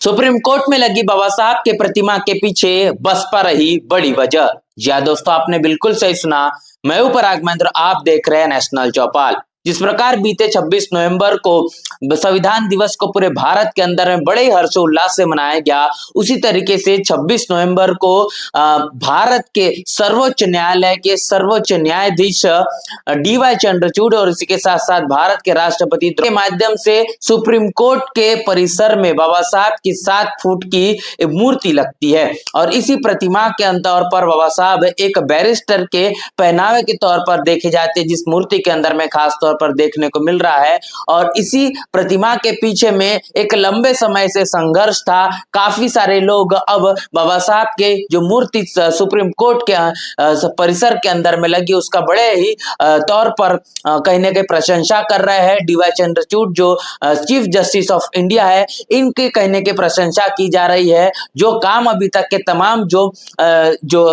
Supreme court में लगी बाबा साहब के प्रतिमा के पीछे बसपा रही बड़ी वजह। जी हाँ दोस्तों, आपने बिल्कुल सही सुना। मैं हूं पराग महेंद्र, आप देख रहे हैं नेशनल चौपाल। जिस प्रकार बीते 26 नवंबर को संविधान दिवस को पूरे भारत के अंदर में बड़े हर्षोल्लास से मनाया गया, उसी तरीके से 26 नवंबर को भारत के सर्वोच्च न्यायालय के सर्वोच्च न्यायाधीश डीवाई चंद्रचूड़ और इसी के साथ साथ भारत के राष्ट्रपति के माध्यम से सुप्रीम कोर्ट के परिसर में बाबा साहब की 7 फुट की मूर्ति लगती है। और इसी प्रतिमा के तौर पर बाबा साहब एक बैरिस्टर के पहनावे के तौर पर देखे जाते हैं, जिस मूर्ति के अंदर में खास तौर पर देखने को मिल रहा है। और इसी प्रतिमा के पीछे में एक लंबे समय से संघर्ष था। काफी सारे लोग अब बाबा साहब के जो मूर्ति सुप्रीम कोर्ट के परिसर के अंदर में लगी, उसका बड़े ही तौर पर कहीं ना कहीं प्रशंसा कर रहे हैं। डीवाई चंद्रचूड़ जो चीफ जस्टिस ऑफ इंडिया है, इनके कहने की प्रशंसा की जा रही है। जो काम अभी तक के तमाम जो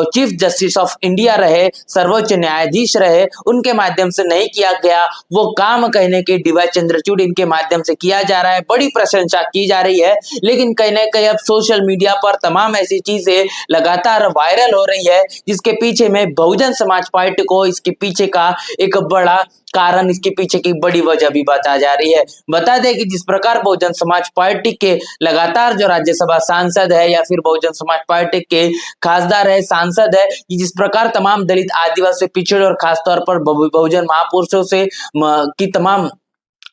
चीफ जस्टिस ऑफ इंडिया रहे, सर्वोच्च न्यायाधीश रहे, उनके माध्यम से नहीं किया गया, वो काम कहने के डीवाई चंद्रचूड़ इनके माध्यम से किया जा रहा है। बड़ी प्रशंसा की जा रही है। लेकिन कहीं ना कहीं अब सोशल मीडिया पर तमाम ऐसी चीजें लगातार वायरल हो रही है, जिसके पीछे में बहुजन समाज पार्टी को इसके पीछे का एक बड़ा कारण, इसके पीछे की बड़ी वजह भी बता जा रही है। बता दें कि जिस प्रकार बहुजन समाज पार्टी के लगातार जो राज्यसभा सांसद है या फिर बहुजन समाज पार्टी के खासदार है, सांसद है, कि जिस प्रकार तमाम दलित, आदिवासी, पिछड़े और खासतौर पर बहुजन महापुरुषों से की तमाम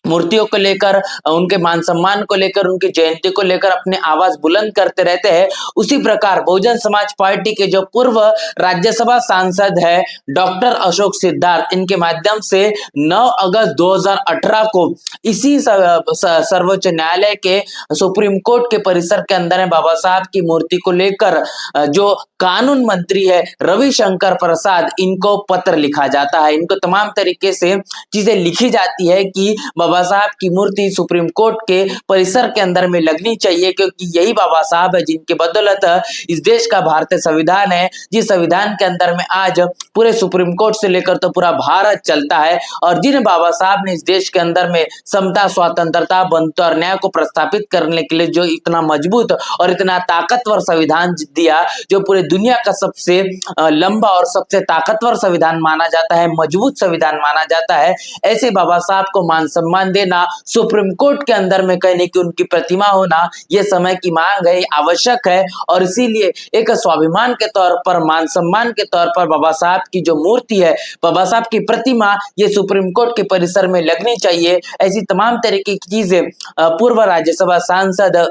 मूर्तियों को लेकर, उनके मान सम्मान को लेकर, उनकी जयंती को लेकर अपने आवाज बुलंद करते रहते हैं, उसी प्रकार बहुजन समाज पार्टी के जो पूर्व राज्यसभा सांसद है डॉक्टर अशोक सिद्धार्थ, इनके माध्यम से 9 अगस्त 2018 को इसी सर्वोच्च न्यायालय के सुप्रीम कोर्ट के परिसर के अंदर है बाबा साहब की मूर्ति को लेकर जो कानून मंत्री है रविशंकर प्रसाद, इनको पत्र लिखा जाता है। इनको तमाम तरीके से चीजें लिखी जाती है कि बाबा साहब की मूर्ति सुप्रीम कोर्ट के परिसर के अंदर में लगनी चाहिए, क्योंकि यही बाबा साहब है जिनके बदौलत इस देश का भारतीय संविधान है, जिस संविधान के अंदर में आज पूरे सुप्रीम कोर्ट से लेकर तो पूरा भारत चलता है। और जिन बाबा साहब ने इस देश के अंदर में समता, स्वतंत्रता, बंधुत्व और न्याय को प्रस्थापित करने के लिए जो इतना मजबूत और इतना ताकतवर संविधान दिया, जो पूरे दुनिया का सबसे लंबा और सबसे ताकतवर संविधान माना जाता है, मजबूत संविधान माना जाता है, ऐसे बाबा साहब को मान सम्मान देना, सुप्रीम कोर्ट के अंदर में कहने की उनकी प्रतिमा होना, यह समय की मांग है, आवश्यक है। और इसीलिए एक स्वाभिमान के तौर पर, मान सम्मान के तौर पर बाबा साहब की जो मूर्ति है, बाबा साहब की प्रतिमा, ये सुप्रीम कोर्ट के परिसर में लगनी चाहिए। ऐसी तमाम तरीके की चीजें पूर्व राज्यसभा सांसद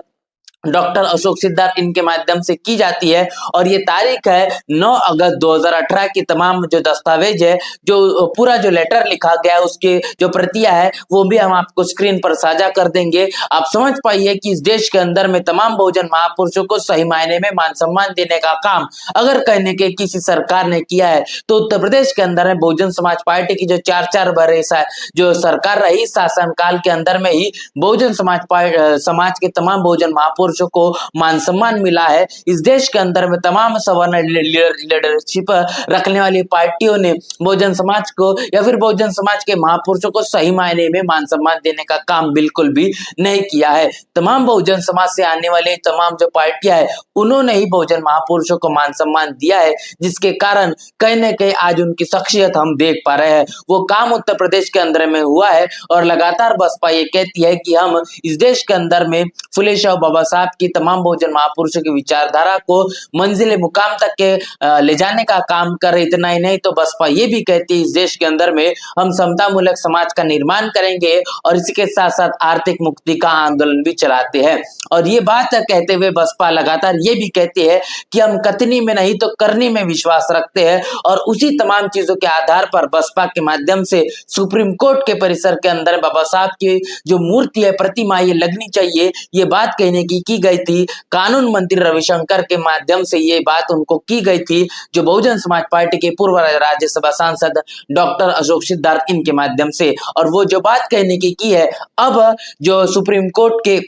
डॉक्टर अशोक सिद्धार्थ इनके माध्यम से की जाती है। और ये तारीख है 9 अगस्त 2018 की। तमाम जो दस्तावेज है, जो पूरा जो लेटर लिखा गया है, उसकी जो प्रतियां है वो भी हम आपको स्क्रीन पर साझा कर देंगे। आप समझ पाइए कि इस देश के अंदर में तमाम बहुजन महापुरुषों को सही मायने में मान सम्मान देने का काम अगर कहने के किसी सरकार ने किया है तो उत्तर प्रदेश के अंदर में बहुजन समाज पार्टी की जो 4 बरस जो सरकार रही, शासनकाल के अंदर में ही बहुजन समाज के तमाम बहुजन महापुरुष को मान सम्मान मिला है। इस देश के अंदर में तमाम सवर्ण लीडरशिप रखने वाली पार्टियों ने बहुजन समाज को या फिर बहुजन समाज के महापुरुषों को सही मायने में मान सम्मान देने का काम बिल्कुल भी नहीं किया है। तमाम बहुजन समाज से आने वाले तमाम जो पार्टियां है, उन्होंने ही बहुजन महापुरुषों को मान सम्मान दिया है, जिसके कारण कहीं ना कहीं आज उनकी शख्सियत हम देख पा रहे हैं। वो काम उत्तर प्रदेश के अंदर में हुआ है और लगातार बसपा ये कहती है कि हम इस देश के अंदर में फुले शाह बाबा साहब की तमाम बहुजन महापुरुषों की विचारधारा को मंजिले मुकाम तक के ले जाने का काम कर रहे। इतना ही नहीं तो बसपा ये भी कहती है इस देश के अंदर में हम समता मूलक समाज का निर्माण करेंगे और इसी के साथ साथ आर्थिक मुक्ति का आंदोलन भी चलाते हैं। और ये बात कहते हुए बसपा लगातार ये भी कहती है कि हम कथनी में नहीं तो करनी में विश्वास रखते हैं। और उसी तमाम चीजों के आधार पर बसपा के माध्यम से सुप्रीम कोर्ट के परिसर के अंदर बाबा साहब की जो मूर्ति है, प्रतिमा, ये लगनी चाहिए, ये बात कहने की गई थी। कानून मंत्री रविशंकर के माध्यम से ये बात उनको की गई थी, जो बहुजन समाज पार्टी के पूर्व राज्यसभा सांसद डॉक्टर अशोक सिद्धार्थ इनके माध्यम से। और वो जो बात कहने की है, अब जो सुप्रीम कोर्ट के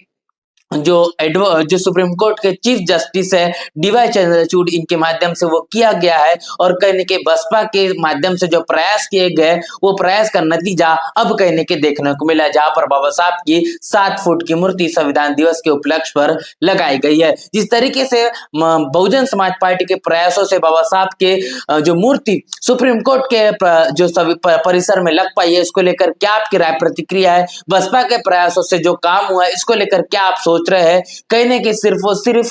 जो सुप्रीम कोर्ट के चीफ जस्टिस है डीवाई चंद्रचूड़, इनके माध्यम से वो किया गया है। और कहने के बसपा के माध्यम से जो प्रयास किए गए वो प्रयास का नतीजा अब कहने के देखने को मिला, जहां पर बाबा साहब की 7 फुट की मूर्ति संविधान दिवस के उपलक्ष्य पर लगाई गई है। जिस तरीके से बहुजन समाज पार्टी के प्रयासों से बाबा साहब के जो मूर्ति सुप्रीम कोर्ट के जो परिसर में लग पाई है, इसको लेकर क्या आपकी राय प्रतिक्रिया है? बसपा के प्रयासों से जो काम हुआ है इसको लेकर क्या आप सोच रहे हैं? कहने की सिर्फ और सिर्फ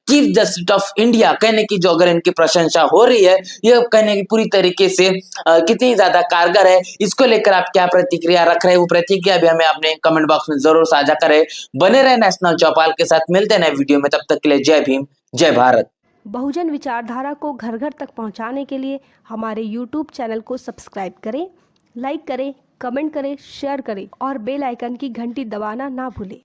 चीफ जस्टिस ऑफ इंडिया कहने की जो अगर इनकी प्रशंसा हो रही है, ये कहने की पूरी तरीके से कितनी ज्यादा कारगर है, इसको लेकर आप क्या प्रतिक्रिया रख रहे हैं? वो प्रतिक्रिया भी हमें अपने कमेंट बॉक्स में जरूर साझा करें। बने रहे नेशनल चौपाल के साथ, मिलते हैं नए वीडियो में, तब तक के लिए जय भीम, जय भारत। बहुजन विचारधारा को घर घर तक पहुंचाने के लिए हमारे YouTube चैनल को सब्सक्राइब करें, लाइक करें, कमेंट करें, शेयर करें और बेल आइकन की घंटी दबाना ना भूलें।